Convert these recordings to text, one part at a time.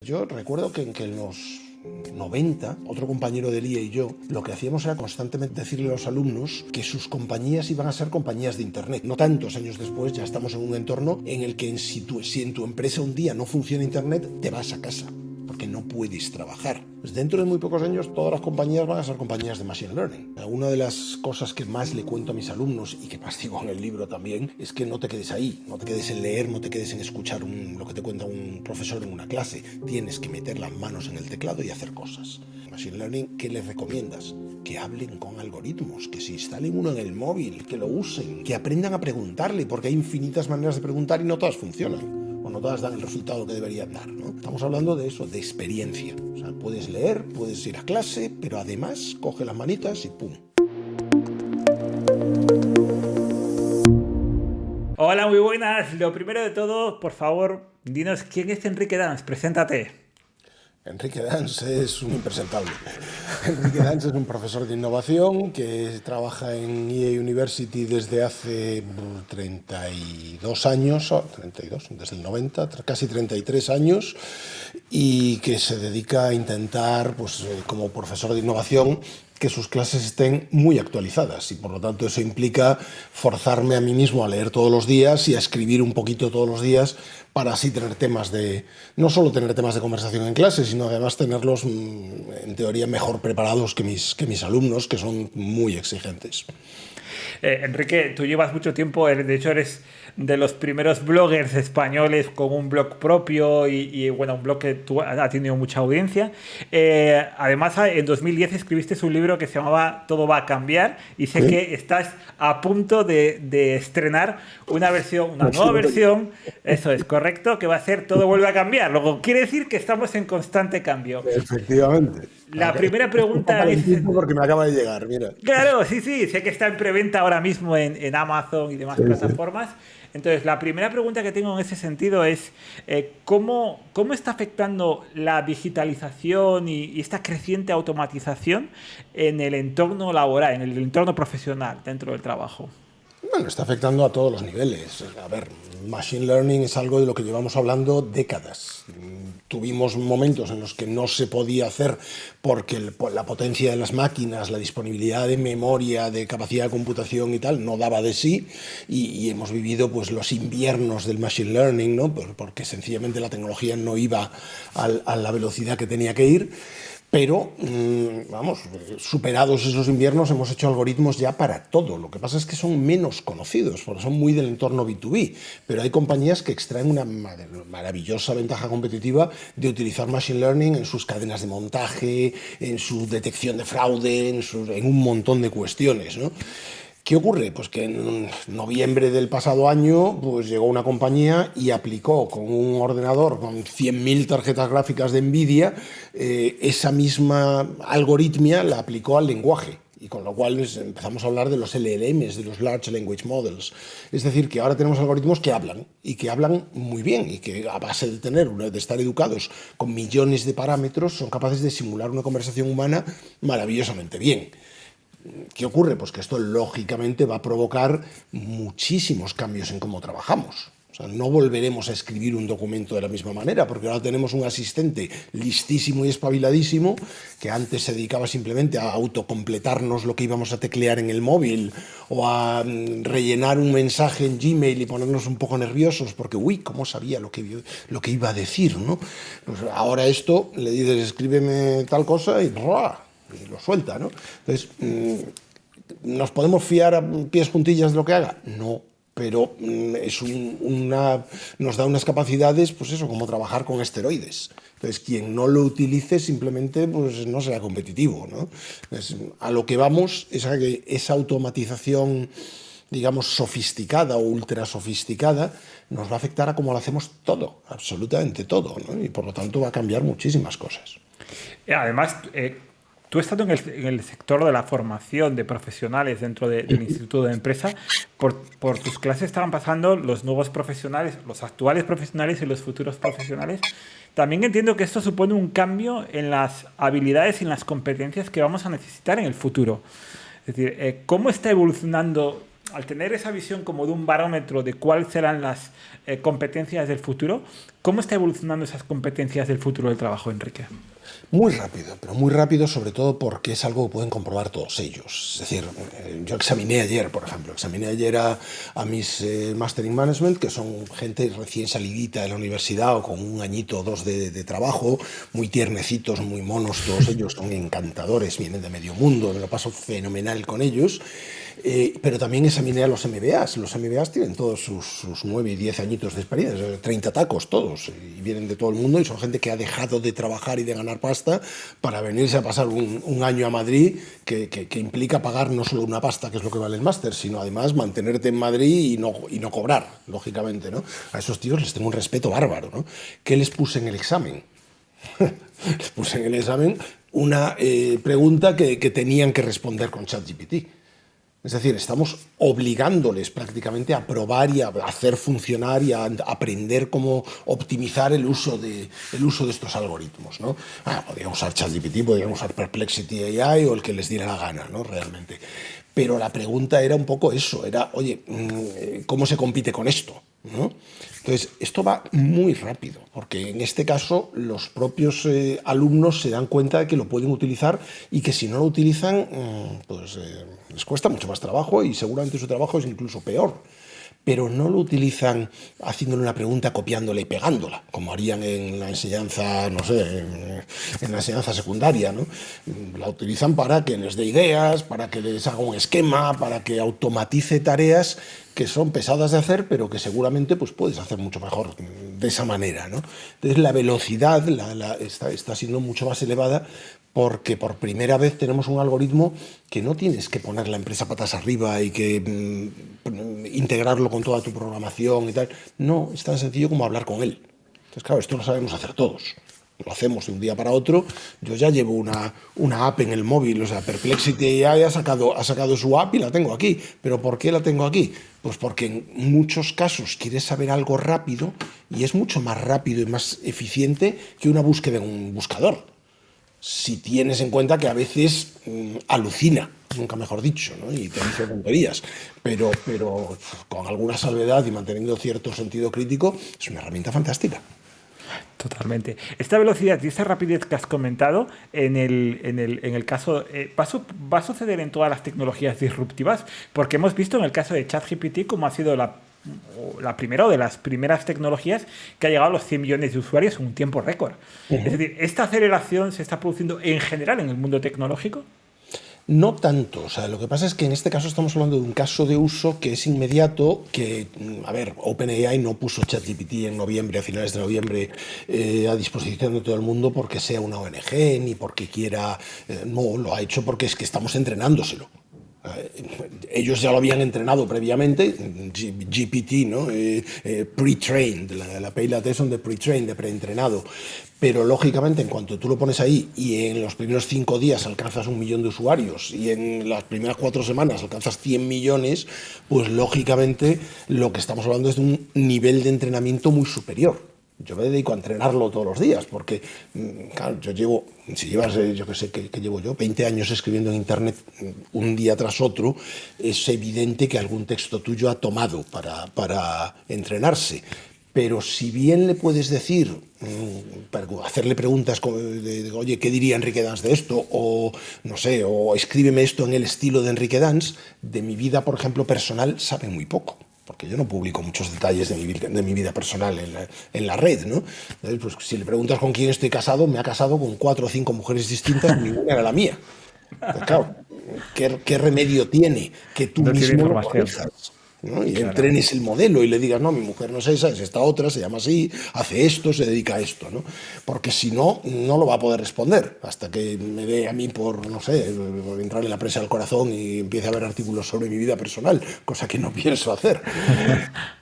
Yo recuerdo que en los 90, otro compañero del IA y yo, lo que hacíamos era constantemente decirle a los alumnos que sus compañías iban a ser compañías de Internet. No tantos años después ya estamos en un entorno en el que si en tu empresa un día no funciona Internet, te vas a casa, porque no puedes trabajar. Pues dentro de muy pocos años todas las compañías van a ser compañías de Machine Learning. Una de las cosas que más le cuento a mis alumnos y que más digo en el libro también es que no te quedes ahí, no te quedes en leer, no te quedes en escuchar lo que te cuenta un profesor en una clase. Tienes que meter las manos en el teclado y hacer cosas. Machine Learning, ¿qué les recomiendas? Que hablen con algoritmos, que se instalen uno en el móvil, que lo usen, que aprendan a preguntarle, porque hay infinitas maneras de preguntar y no todas funcionan. O no todas dan el resultado que deberían dar, ¿no? Estamos hablando de eso, de experiencia. O sea, puedes leer, puedes ir a clase, pero además coge las manitas y ¡pum! Hola, muy buenas. Lo primero de todo, por favor, dinos quién es Enrique Dans. Preséntate. Enrique Dans es un impresentable. Enrique Dans es un profesor de innovación que trabaja en EA University desde hace 32 años, 32, desde el 90, casi 33 años, y que se dedica a intentar, pues, como profesor de innovación, que sus clases estén muy actualizadas y por lo tanto eso implica forzarme a mí mismo a leer todos los días y a escribir un poquito todos los días para así tener temas no solo tener temas de conversación en clase, sino además tenerlos en teoría mejor preparados que mis alumnos, que son muy exigentes. Enrique, tú llevas mucho tiempo, de hecho eres de los primeros bloggers españoles con un blog propio y bueno, un blog que ha tenido mucha audiencia. Además, en 2010 escribiste un libro que se llamaba Todo va a cambiar y sé que estás a punto de estrenar una nueva versión, eso es correcto, que va a ser Todo vuelve a cambiar. Luego, quiere decir que estamos en constante cambio. Efectivamente. La primera pregunta es... Porque me acaba de llegar, mira. Claro, sí, sé que está en preventa ahora mismo en Amazon y demás plataformas. Entonces, la primera pregunta que tengo en ese sentido es ¿cómo está afectando la digitalización y esta creciente automatización en el entorno laboral, en el entorno profesional dentro del trabajo? Bueno, está afectando a todos los niveles. A ver, Machine Learning es algo de lo que llevamos hablando décadas. Tuvimos momentos en los que no se podía hacer porque la potencia de las máquinas, la disponibilidad de memoria, de capacidad de computación y tal, no daba de sí y hemos vivido pues los inviernos del Machine Learning, ¿no? Porque sencillamente la tecnología no iba a la velocidad que tenía que ir. Pero, vamos, superados esos inviernos hemos hecho algoritmos ya para todo. Lo que pasa es que son menos conocidos, porque son muy del entorno B2B. Pero hay compañías que extraen una maravillosa ventaja competitiva de utilizar Machine Learning en sus cadenas de montaje, en su detección de fraude, en un montón de cuestiones, ¿no? ¿Qué ocurre? Pues que en noviembre del pasado año pues llegó una compañía y aplicó con un ordenador con 100.000 tarjetas gráficas de NVIDIA esa misma algoritmia la aplicó al lenguaje. Y con lo cual empezamos a hablar de los LLMs, de los Large Language Models. Es decir, que ahora tenemos algoritmos que hablan y que hablan muy bien y que a base de estar educados con millones de parámetros son capaces de simular una conversación humana maravillosamente bien. ¿Qué ocurre? Pues que esto lógicamente va a provocar muchísimos cambios en cómo trabajamos. O sea, no volveremos a escribir un documento de la misma manera, porque ahora tenemos un asistente listísimo y espabiladísimo que antes se dedicaba simplemente a autocompletarnos lo que íbamos a teclear en el móvil o a rellenar un mensaje en Gmail y ponernos un poco nerviosos porque, uy, ¿cómo sabía lo que iba a decir, ¿no? Pues ahora esto, le dices, escríbeme tal cosa y lo suelta, ¿no? Entonces, ¿nos podemos fiar a pies juntillas de lo que haga? No, pero nos da unas capacidades, pues eso, como trabajar con esteroides. Entonces, quien no lo utilice simplemente pues no será competitivo, ¿no? Entonces, a lo que vamos es a que esa automatización, digamos, sofisticada o ultra sofisticada, nos va a afectar a cómo lo hacemos todo, absolutamente todo, ¿no? Y por lo tanto va a cambiar muchísimas cosas. Además, tú estando en el sector de la formación de profesionales dentro del Instituto de Empresa, por tus clases estaban pasando los nuevos profesionales, los actuales profesionales y los futuros profesionales. También entiendo que esto supone un cambio en las habilidades y en las competencias que vamos a necesitar en el futuro. Es decir, ¿cómo está evolucionando al tener esa visión como de un barómetro de cuáles serán las competencias del futuro, ¿cómo está evolucionando esas competencias del futuro del trabajo, Enrique? Muy rápido, pero muy rápido, sobre todo porque es algo que pueden comprobar todos ellos. Es decir, yo examiné ayer, por ejemplo, a mis Master in Management, que son gente recién salidita de la universidad o con un añito o dos de trabajo, muy tiernecitos, muy monos, todos ellos son encantadores, vienen de medio mundo, me lo paso fenomenal con ellos. Pero también examiné a los MBAs. Los MBAs tienen todos sus 9 y 10 añitos de experiencia, 30 tacos todos, y vienen de todo el mundo y son gente que ha dejado de trabajar y de ganar pasta para venirse a pasar un año a Madrid que implica pagar no solo una pasta, que es lo que vale el máster, sino además mantenerte en Madrid y no cobrar, lógicamente, ¿no? A esos tíos les tengo un respeto bárbaro, ¿no? ¿Qué les puse en el examen? Les puse en el examen una pregunta que tenían que responder con ChatGPT. Es decir, estamos obligándoles prácticamente a probar y a hacer funcionar y a aprender cómo optimizar el uso de estos algoritmos, ¿no? Podríamos usar ChatGPT, podríamos usar Perplexity AI o el que les diera la gana, ¿no? Realmente. Pero la pregunta era un poco eso, era, oye, ¿cómo se compite con esto? ¿No? Entonces, esto va muy rápido, porque en este caso los propios alumnos se dan cuenta de que lo pueden utilizar y que si no lo utilizan, les cuesta mucho más trabajo y seguramente su trabajo es incluso peor. Pero no lo utilizan haciéndole una pregunta, copiándola y pegándola, como harían en la enseñanza, no sé, en la enseñanza secundaria, ¿no? La utilizan para que les dé ideas, para que les haga un esquema, para que automatice tareas que son pesadas de hacer, pero que seguramente pues, puedes hacer mucho mejor de esa manera, ¿no? Entonces la velocidad está siendo mucho más elevada porque por primera vez tenemos un algoritmo que no tienes que poner la empresa patas arriba y que integrarlo con toda tu programación y tal. No, es tan sencillo como hablar con él. Entonces, claro, esto lo sabemos hacer todos. Lo hacemos de un día para otro. Yo ya llevo una app en el móvil, o sea, Perplexity AI ha sacado su app y la tengo aquí. ¿Pero por qué la tengo aquí? Pues porque en muchos casos quieres saber algo rápido y es mucho más rápido y más eficiente que una búsqueda en un buscador. Si tienes en cuenta que a veces alucina, nunca mejor dicho, ¿no? Y te dice tonterías, pero con alguna salvedad y manteniendo cierto sentido crítico, es una herramienta fantástica. Totalmente. Esta velocidad y esta rapidez que has comentado en el caso, va a suceder en todas las tecnologías disruptivas, porque hemos visto en el caso de ChatGPT cómo ha sido la primera o de las primeras tecnologías que ha llegado a los 100 millones de usuarios en un tiempo récord. Es decir, ¿esta aceleración se está produciendo en general en el mundo tecnológico? No tanto, o sea, lo que pasa es que en este caso estamos hablando de un caso de uso que es inmediato, que, a ver, OpenAI no puso ChatGPT en noviembre, a finales de noviembre, a disposición de todo el mundo porque sea una ONG, ni porque quiera, no, lo ha hecho porque es que estamos entrenándoselo. Ellos ya lo habían entrenado previamente, GPT, ¿no? Pre-trained, la Paid Attention de pre-trained, de preentrenado. Pero lógicamente, en cuanto tú lo pones ahí y en los primeros 5 días alcanzas 1 millón de usuarios y en las primeras 4 semanas alcanzas 100 millones, pues lógicamente lo que estamos hablando es de un nivel de entrenamiento muy superior. Yo me dedico a entrenarlo todos los días, porque, claro, si llevas, yo qué sé, que llevo yo, 20 años escribiendo en Internet un día tras otro, es evidente que algún texto tuyo ha tomado para entrenarse. Pero si bien le puedes decir, hacerle preguntas de, oye, ¿qué diría Enrique Dans de esto? O, no sé, o escríbeme esto en el estilo de Enrique Dans, de mi vida, por ejemplo, personal, sabe muy poco. Porque yo no publico muchos detalles de mi vida personal en la red, ¿no? Entonces, pues, si le preguntas con quién estoy casado, me ha casado con 4 o 5 mujeres distintas, ninguna era la mía. Entonces, claro, ¿qué remedio tiene que tú No tiene mismo lo información. corrijas, ¿no? Y Claro. entrenes el modelo y le digas, no, mi mujer no es esa, es esta otra, se llama así, hace esto, se dedica a esto, ¿no? Porque si no, no lo va a poder responder hasta que me dé a mí por, no sé, por entrar en la presa del corazón y empiece a ver artículos sobre mi vida personal, cosa que no pienso hacer.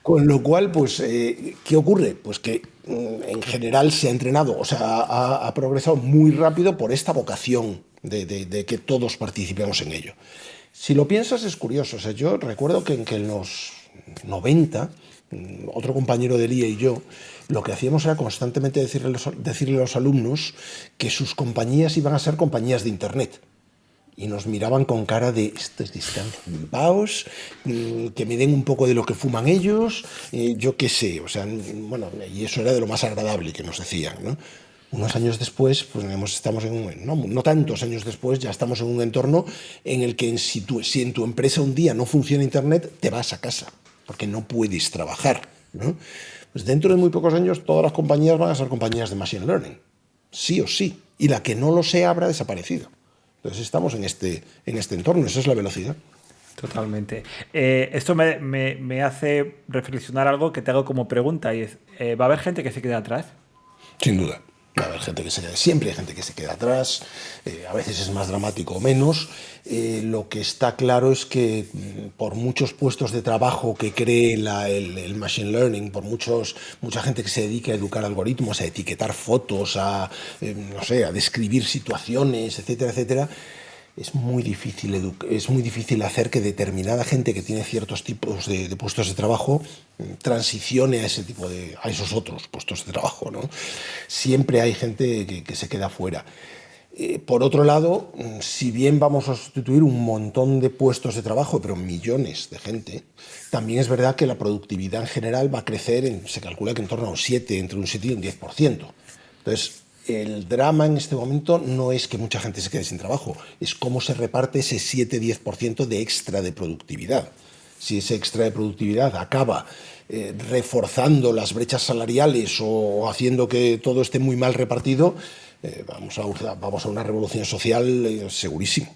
Con lo cual, pues, ¿qué ocurre? Pues que en general se ha entrenado, o sea, ha progresado muy rápido por esta vocación de que todos participemos en ello. Si lo piensas es curioso, o sea, yo recuerdo que en los 90, otro compañero del IE y yo, lo que hacíamos era constantemente decirle a los alumnos que sus compañías iban a ser compañías de Internet. y nos miraban con cara de estos discampaos, que me den un poco de lo que fuman ellos, yo qué sé, o sea, bueno, y eso era de lo más agradable que nos decían, ¿no? Unos años después, pues estamos en no tantos años después, ya estamos en un entorno en el que si en tu empresa un día no funciona Internet, te vas a casa, porque no puedes trabajar, ¿no? Pues dentro de muy pocos años todas las compañías van a ser compañías de Machine Learning, sí o sí, y la que no lo sea habrá desaparecido. Entonces estamos en este entorno, esa es la velocidad. Totalmente. Esto me hace reflexionar algo que te hago como pregunta y es, ¿va a haber gente que se quede atrás? Sin duda. Va a haber gente que se queda, siempre hay gente que se queda atrás, a veces es más dramático o menos. Lo que está claro es que por muchos puestos de trabajo que cree el Machine Learning, por mucha gente que se dedica a educar algoritmos, a etiquetar fotos, no sé, a describir situaciones, etcétera, etcétera, es muy difícil hacer que determinada gente que tiene ciertos tipos de puestos de trabajo transicione a a esos otros puestos de trabajo, ¿no? Siempre hay gente que se queda fuera. Por otro lado, si bien vamos a sustituir un montón de puestos de trabajo, pero millones de gente, también es verdad que la productividad en general va a crecer, se calcula que en torno a entre un 7 y un 10%. Entonces, el drama en este momento no es que mucha gente se quede sin trabajo, es cómo se reparte ese 7-10% de extra de productividad. Si ese extra de productividad acaba reforzando las brechas salariales o haciendo que todo esté muy mal repartido, vamos a una revolución social segurísimo.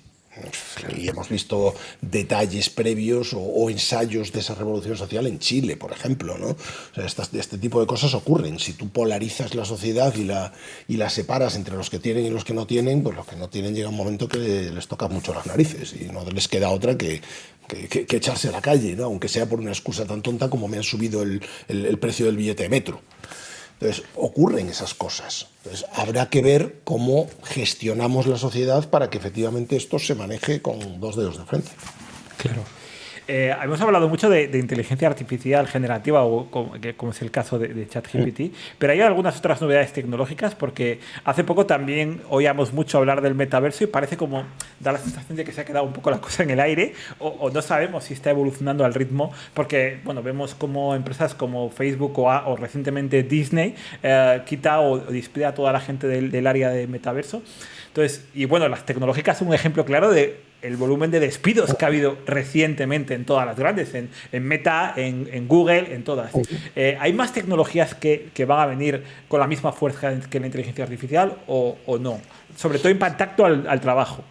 Y hemos visto detalles previos o ensayos de esa revolución social en Chile, por ejemplo, ¿no? O sea, este tipo de cosas ocurren. Si tú polarizas la sociedad y la separas entre los que tienen y los que no tienen, pues los que no tienen llega un momento que les toca mucho las narices y no les queda otra que echarse a la calle, ¿no? Aunque sea por una excusa tan tonta como me han subido el precio del billete de metro. Entonces, ocurren esas cosas. Entonces, habrá que ver cómo gestionamos la sociedad para que efectivamente esto se maneje con dos dedos de frente. Claro. Hemos hablado mucho de inteligencia artificial generativa, como es el caso de ChatGPT, pero hay algunas otras novedades tecnológicas porque hace poco también oíamos mucho hablar del metaverso y parece como da la sensación de que se ha quedado un poco la cosa en el aire o no sabemos si está evolucionando al ritmo porque bueno, vemos como empresas como Facebook o recientemente Disney quita o despide a toda la gente del área de metaverso. Entonces, y bueno, las tecnológicas son un ejemplo claro de el volumen de despidos que ha habido recientemente en todas las grandes, en Meta, en Google, en todas. ¿Hay más tecnologías que van a venir con la misma fuerza que la inteligencia artificial o no? Sobre todo en contacto al trabajo.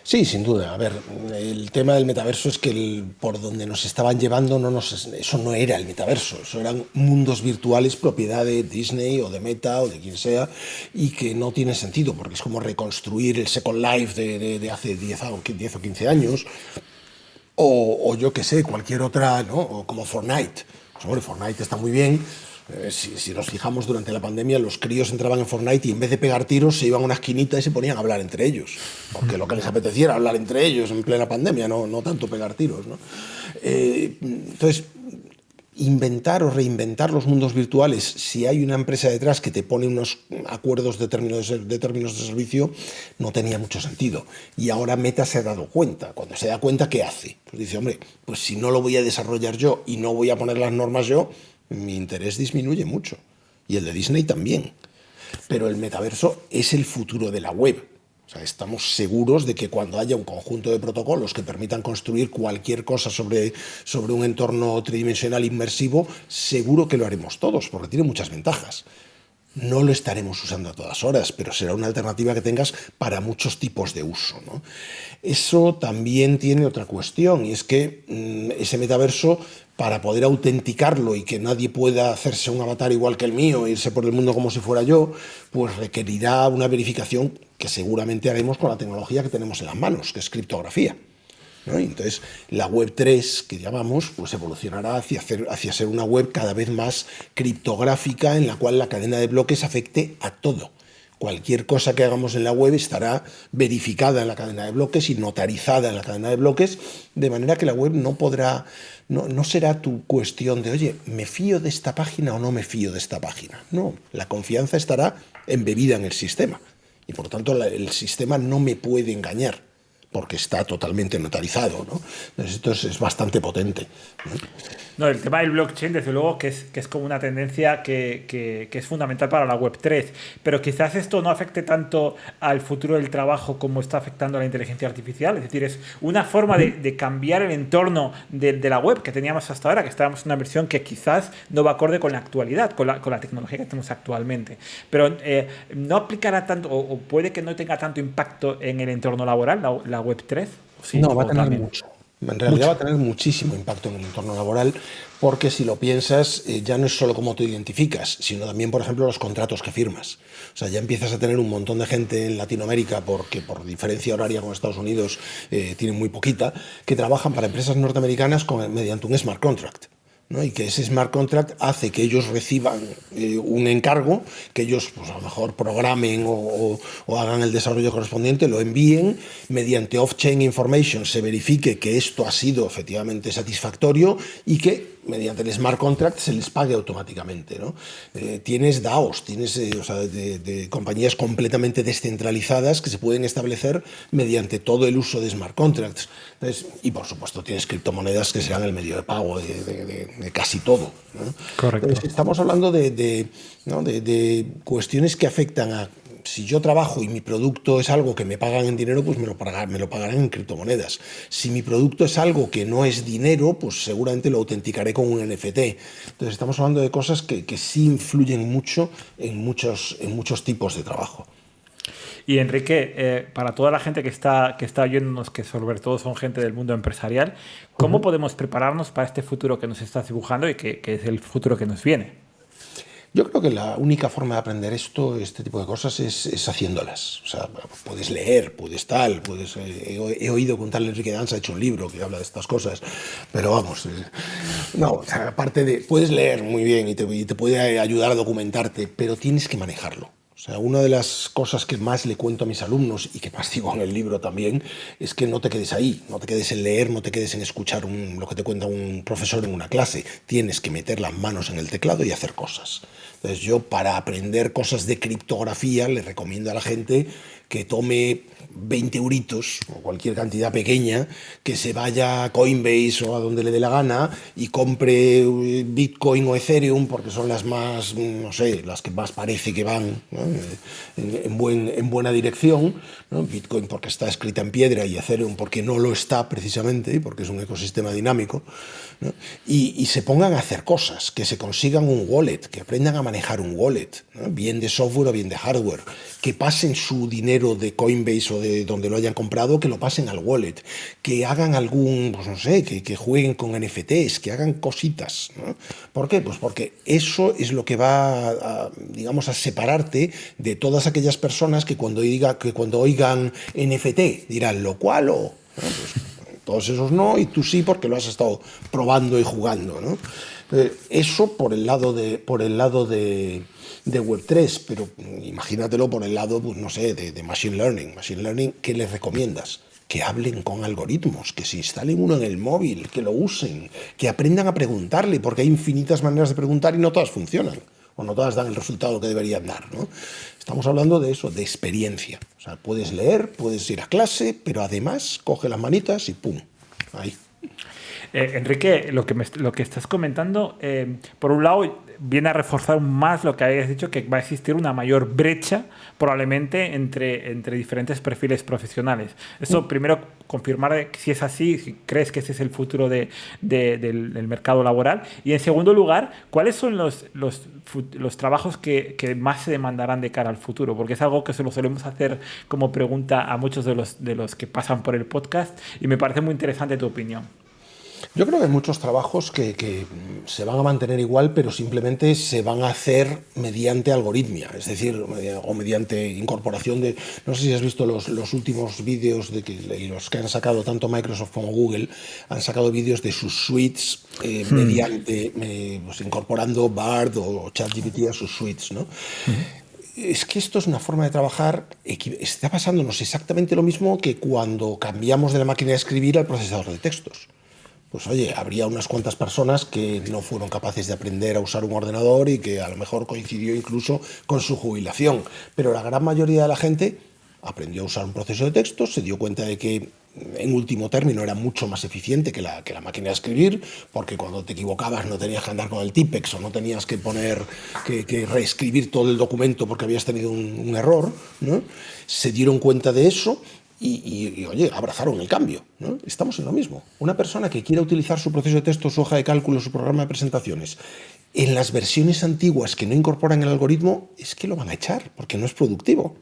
Sí, sin duda. A ver, el tema del metaverso es que por donde nos estaban llevando eso no era el metaverso, eso eran mundos virtuales propiedad de Disney o de Meta o de quien sea y que no tiene sentido porque es como reconstruir el Second Life de hace 10 o 15 años o yo qué sé, cualquier otra, ¿no? O como Fortnite. Pues, hombre, Fortnite está muy bien. Si nos fijamos durante la pandemia, los críos entraban en Fortnite y en vez de pegar tiros se iban a una esquinita y se ponían a hablar entre ellos. Porque lo que les apetecía era hablar entre ellos en plena pandemia, no tanto pegar tiros, ¿no? Entonces, inventar o reinventar los mundos virtuales, si hay una empresa detrás que te pone unos acuerdos de términos de servicio, no tenía mucho sentido. Y ahora Meta se ha dado cuenta. Cuando se da cuenta, ¿qué hace? Pues dice, hombre, pues si no lo voy a desarrollar yo y no voy a poner las normas yo, mi interés disminuye mucho. Y el de Disney también. Pero el metaverso es el futuro de la web. O sea, estamos seguros de que cuando haya un conjunto de protocolos que permitan construir cualquier cosa sobre un entorno tridimensional inmersivo, seguro que lo haremos todos, porque tiene muchas ventajas. No lo estaremos usando a todas horas, pero será una alternativa que tengas para muchos tipos de uso, ¿no? Eso también tiene otra cuestión, y es que ese metaverso, para poder autenticarlo y que nadie pueda hacerse un avatar igual que el mío e irse por el mundo como si fuera yo, pues requerirá una verificación que seguramente haremos con la tecnología que tenemos en las manos, que es criptografía, ¿no? Y entonces la web 3 que llamamos pues evolucionará hacia ser una web cada vez más criptográfica en la cual la cadena de bloques afecte a todo. Cualquier cosa que hagamos en la web estará verificada en la cadena de bloques y notarizada en la cadena de bloques, de manera que la web no será tu cuestión de, oye, ¿me fío de esta página o no me fío de esta página? No, la confianza estará embebida en el sistema y por tanto el sistema no me puede engañar. porque está totalmente notarizado, ¿no? Entonces esto es bastante potente, ¿no? No, el tema del blockchain, desde luego, que es como una tendencia que es fundamental para la Web3, pero quizás esto no afecte tanto al futuro del trabajo como está afectando a la inteligencia artificial. Es decir, es una forma de cambiar el entorno de la web que teníamos hasta ahora, que estábamos en una versión que quizás no va acorde con la actualidad, con la tecnología que tenemos actualmente. Pero no aplicará tanto, o puede que no tenga tanto impacto en el entorno laboral, la Web3. Sí, No, va a tener también. mucho. En realidad va a tener muchísimo impacto en el entorno laboral, porque si lo piensas, ya no es solo cómo te identificas, sino también, por ejemplo, los contratos que firmas. O sea, ya empiezas a tener un montón de gente en Latinoamérica, porque por diferencia horaria con Estados Unidos tienen muy poquita, que trabajan para empresas norteamericanas mediante un smart contract, ¿no? Y que ese smart contract hace que ellos reciban un encargo, que ellos pues, a lo mejor programen o hagan el desarrollo correspondiente, lo envíen, mediante off-chain information se verifique que esto ha sido efectivamente satisfactorio y que mediante el smart contract se les pague automáticamente, ¿no? Tienes DAOs, tienes o sea, de compañías completamente descentralizadas que se pueden establecer mediante todo el uso de smart contracts. Entonces, y por supuesto tienes criptomonedas que serán el medio de pago de casi todo, ¿no? Correcto. Entonces, estamos hablando ¿no? de cuestiones que afectan a... Si yo trabajo y mi producto es algo que me pagan en dinero, pues me lo pagarán en criptomonedas. Si mi producto es algo que no es dinero, pues seguramente lo autenticaré con un NFT. Entonces estamos hablando de cosas que sí influyen mucho en muchos tipos de trabajo. Y Enrique, para toda la gente que está oyéndonos, que sobre todo son gente del mundo empresarial, ¿cómo podemos prepararnos para este futuro que nos estás dibujando y que es el futuro que nos viene? Yo creo que la única forma de aprender este tipo de cosas es haciéndolas. O sea, puedes leer, he oído contarle a Enrique Danza, ha hecho un libro que habla de estas cosas, pero vamos, no, o sea, aparte de, puedes leer muy bien y te puede ayudar a documentarte, pero tienes que manejarlo. O sea, una de las cosas que más le cuento a mis alumnos y que más digo en el libro también es que no te quedes ahí, no te quedes en leer, no te quedes en escuchar lo que te cuenta un profesor en una clase. Tienes que meter las manos en el teclado y hacer cosas. Entonces yo, para aprender cosas de criptografía, le recomiendo a la gente que tome 20 euritos o cualquier cantidad pequeña, que se vaya a Coinbase o a donde le dé la gana y compre Bitcoin o Ethereum, porque son las más, no sé, las que más parece que van, ¿no? en buena dirección, ¿no? Bitcoin porque está escrita en piedra y Ethereum porque no lo está precisamente, porque es un ecosistema dinámico, ¿no? Y se pongan a hacer cosas, que se consigan un wallet, que aprendan a manejar un wallet, ¿no? Bien de software o bien de hardware, que pasen su dinero de Coinbase o de donde lo hayan comprado, que lo pasen al wallet, que hagan algún, pues no sé, que jueguen con NFTs, que hagan cositas, ¿no? ¿Por qué? Pues porque eso es lo que va digamos, a separarte de todas aquellas personas que cuando oigan NFT dirán lo cual o, ¿no? Pues, todos esos no, y tú sí porque lo has estado probando y jugando, ¿no? Eso por el lado de Web3, pero imagínatelo por el lado, pues, no sé, de Machine Learning. Machine Learning, ¿qué les recomiendas? Que hablen con algoritmos, que se instalen uno en el móvil, que lo usen, que aprendan a preguntarle, porque hay infinitas maneras de preguntar y no todas funcionan, o no todas dan el resultado que deberían dar, ¿no? Estamos hablando de eso, de experiencia. O sea, puedes leer, puedes ir a clase, pero además coge las manitas y ¡pum! Ahí. Enrique, lo que estás comentando, por un lado, viene a reforzar más lo que habías dicho, que va a existir una mayor brecha probablemente entre diferentes perfiles profesionales. Eso primero, confirmar si es así, si crees que ese es el futuro del mercado laboral. Y en segundo lugar, ¿cuáles son los trabajos que más se demandarán de cara al futuro? Porque es algo que se lo solemos hacer como pregunta a muchos de los que pasan por el podcast y me parece muy interesante tu opinión. Yo creo que hay muchos trabajos que se van a mantener igual, pero simplemente se van a hacer mediante algoritmia, es decir, o mediante incorporación de... No sé si has visto los últimos vídeos y los que han sacado tanto Microsoft como Google, han sacado vídeos de sus suites mediante, pues, incorporando Bard o ChatGPT a sus suites, ¿no? Es que esto es una forma de trabajar, está pasándonos exactamente lo mismo que cuando cambiamos de la máquina de escribir al procesador de textos. Pues oye, habría unas cuantas personas que no fueron capaces de aprender a usar un ordenador y que a lo mejor coincidió incluso con su jubilación. Pero la gran mayoría de la gente aprendió a usar un proceso de texto, se dio cuenta de que en último término era mucho más eficiente que la máquina de escribir, porque cuando te equivocabas no tenías que andar con el Tipex o no tenías que que reescribir todo el documento porque habías tenido un error, ¿no? Se dieron cuenta de eso y, oye, abrazaron el cambio, ¿no? Estamos en lo mismo. Una persona que quiera utilizar su proceso de texto, su hoja de cálculo, su programa de presentaciones, en las versiones antiguas que no incorporan el algoritmo, es que lo van a echar, porque no es productivo.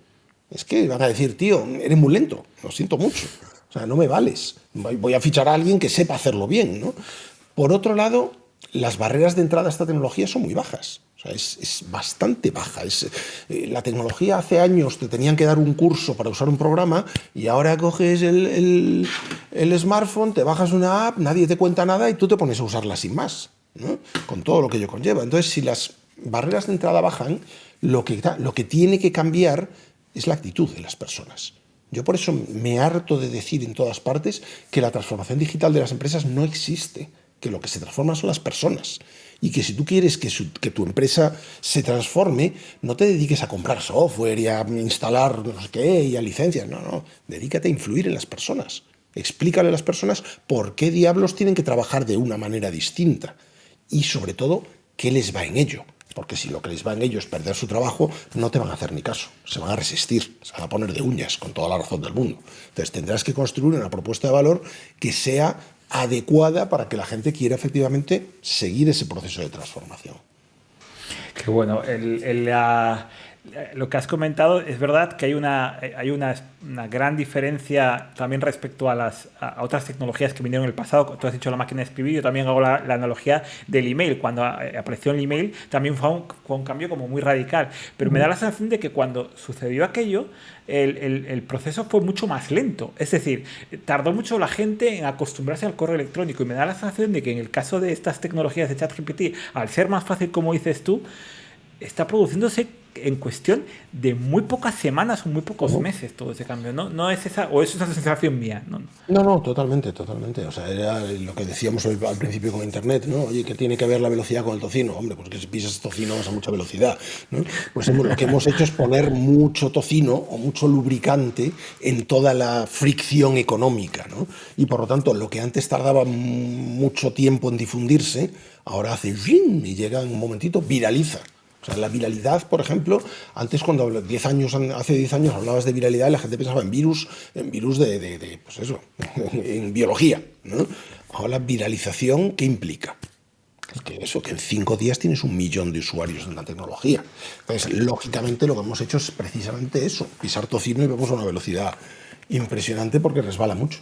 Es que van a decir, tío, eres muy lento, lo siento mucho. O sea, no me vales. Voy a fichar a alguien que sepa hacerlo bien, ¿no? Por otro lado, las barreras de entrada a esta tecnología son muy bajas. O sea, es bastante baja. La tecnología hace años te tenían que dar un curso para usar un programa y ahora coges el smartphone, te bajas una app, nadie te cuenta nada y tú te pones a usarla sin más, ¿no? Con todo lo que ello conlleva. Entonces, si las barreras de entrada bajan, lo que tiene que cambiar es la actitud de las personas. Yo por eso me harto de decir en todas partes que la transformación digital de las empresas no existe, que lo que se transforma son las personas y que si tú quieres que tu empresa se transforme, no te dediques a comprar software y a instalar no sé qué y a licencias, no, dedícate a influir en las personas. Explícale a las personas por qué diablos tienen que trabajar de una manera distinta y sobre todo qué les va en ello. Porque si lo que les va en ello es perder su trabajo, no te van a hacer ni caso, se van a resistir, se van a poner de uñas, con toda la razón del mundo. Entonces tendrás que construir una propuesta de valor que sea adecuada para que la gente quiera efectivamente seguir ese proceso de transformación. Qué bueno. Lo que has comentado es verdad que hay una gran diferencia también respecto a otras tecnologías que vinieron en el pasado. Tú has dicho la máquina de escribir, yo también hago la analogía del email. Cuando apareció el email también fue un cambio como muy radical. Pero me da la sensación de que cuando sucedió aquello, el proceso fue mucho más lento. Es decir, tardó mucho la gente en acostumbrarse al correo electrónico y me da la sensación de que en el caso de estas tecnologías de ChatGPT, al ser más fácil, como dices tú, está produciéndose en cuestión de muy pocas semanas o muy pocos meses todo ese cambio, ¿no? No es esa, o es esa sensación mía, ¿no? No, totalmente. O sea, era lo que decíamos al principio con Internet, ¿no? Oye, ¿qué tiene que ver la velocidad con el tocino? Hombre, pues que si pisas tocino vas a mucha velocidad, ¿no? Pues lo que hemos hecho es poner mucho tocino o mucho lubricante en toda la fricción económica, ¿no? Y por lo tanto, lo que antes tardaba mucho tiempo en difundirse, ahora hace ¡zing! Y llega en un momentito, viraliza. O sea, la viralidad, por ejemplo, antes cuando hace 10 años hablabas de viralidad, la gente pensaba en virus pues eso, en biología, ¿no? Ahora la viralización, ¿qué implica? Es que que en 5 días tienes 1 millón de usuarios en la tecnología. Entonces, lógicamente lo que hemos hecho es precisamente eso, pisar tocino y vamos a una velocidad impresionante porque resbala mucho.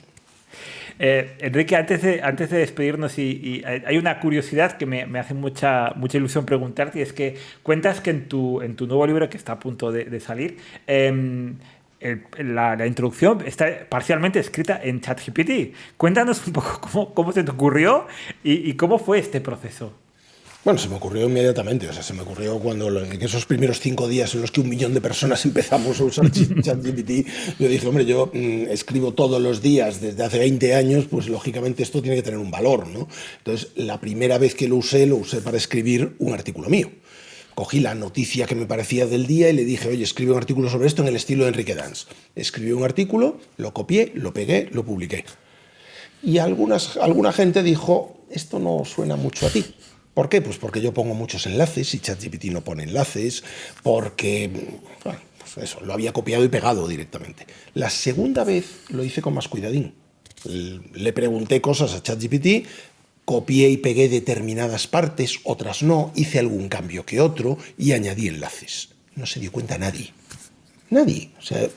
Enrique, antes de despedirnos, y hay una curiosidad que me hace mucha ilusión preguntarte, y es que cuentas que en tu nuevo libro, que está a punto de salir, la introducción está parcialmente escrita en ChatGPT. Cuéntanos un poco cómo se te ocurrió y cómo fue este proceso. Bueno, se me ocurrió inmediatamente, o sea, se me ocurrió en esos primeros 5 días en los que 1 millón de personas empezamos a usar ChatGPT, yo dije, hombre, yo escribo todos los días desde hace 20 años, pues lógicamente esto tiene que tener un valor, ¿no? Entonces, la primera vez que lo usé para escribir un artículo mío. Cogí la noticia que me parecía del día y le dije, oye, escribe un artículo sobre esto en el estilo de Enrique Dans. Escribí un artículo, lo copié, lo pegué, lo publiqué. Y alguna gente dijo, esto no suena mucho a ti. ¿Por qué? Pues porque yo pongo muchos enlaces y ChatGPT no pone enlaces, porque, bueno, pues eso, lo había copiado y pegado directamente. La segunda vez lo hice con más cuidadín. Le pregunté cosas a ChatGPT, copié y pegué determinadas partes, otras no, hice algún cambio que otro y añadí enlaces. No se dio cuenta nadie. Nadie. O sea,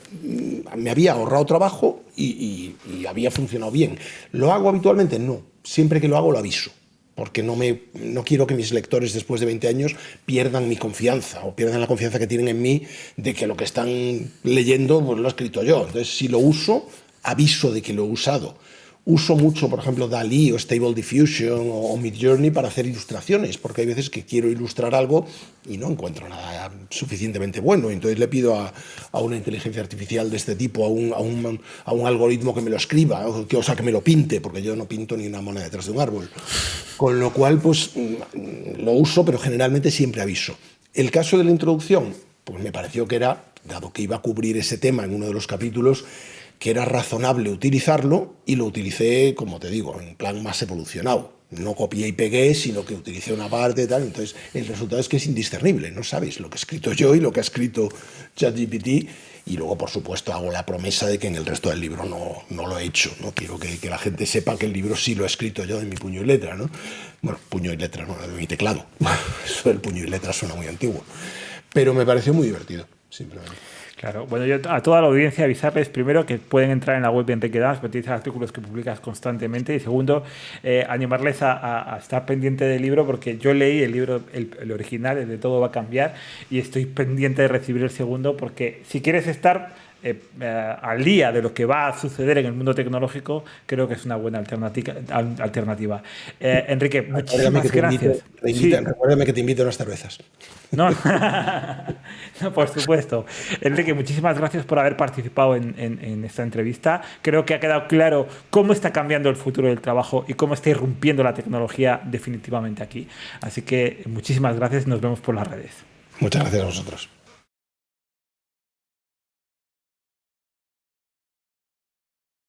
me había ahorrado trabajo y había funcionado bien. ¿Lo hago habitualmente? No. Siempre que lo hago lo aviso. Porque no quiero que mis lectores después de 20 años pierdan mi confianza o pierdan la confianza que tienen en mí de que lo que están leyendo pues lo he escrito yo. Entonces, si lo uso, aviso de que lo he usado. Uso mucho, por ejemplo, DALL-E o Stable Diffusion o Midjourney para hacer ilustraciones, porque hay veces que quiero ilustrar algo y no encuentro nada suficientemente bueno. Entonces le pido a una inteligencia artificial de este tipo, a un algoritmo que me lo escriba, o sea, que me lo pinte, porque yo no pinto ni una mona detrás de un árbol. Con lo cual, pues lo uso, pero generalmente siempre aviso. El caso de la introducción, pues me pareció que era dado que iba a cubrir ese tema en uno de los capítulos, que era razonable utilizarlo, y lo utilicé, como te digo, en plan más evolucionado. No copié y pegué, sino que utilicé una parte y tal. Entonces, el resultado es que es indiscernible. No sabes lo que he escrito yo y lo que ha escrito ChatGPT. Y luego, por supuesto, hago la promesa de que en el resto del libro no lo he hecho. No quiero que la gente sepa que el libro sí lo he escrito yo de mi puño y letra, ¿no? Bueno, puño y letra, no, de mi teclado. Eso del puño y letra suena muy antiguo. Pero me pareció muy divertido, simplemente. Claro, bueno, yo a toda la audiencia avisarles primero que pueden entrar en la web de Enrique Dans, porque tienes artículos que publicas constantemente, y segundo, animarles a estar pendiente del libro, porque yo leí el libro, el original, el de Todo va a cambiar, y estoy pendiente de recibir el segundo, porque si quieres estar al día de lo que va a suceder en el mundo tecnológico, creo que es una buena alternativa. Enrique, muchísimas gracias. Recuérdame que te invito a unas cervezas. No, no, por supuesto. Enrique, muchísimas gracias por haber participado en esta entrevista. Creo que ha quedado claro cómo está cambiando el futuro del trabajo y cómo está irrumpiendo la tecnología definitivamente aquí. Así que muchísimas gracias y nos vemos por las redes. Muchas gracias a vosotros.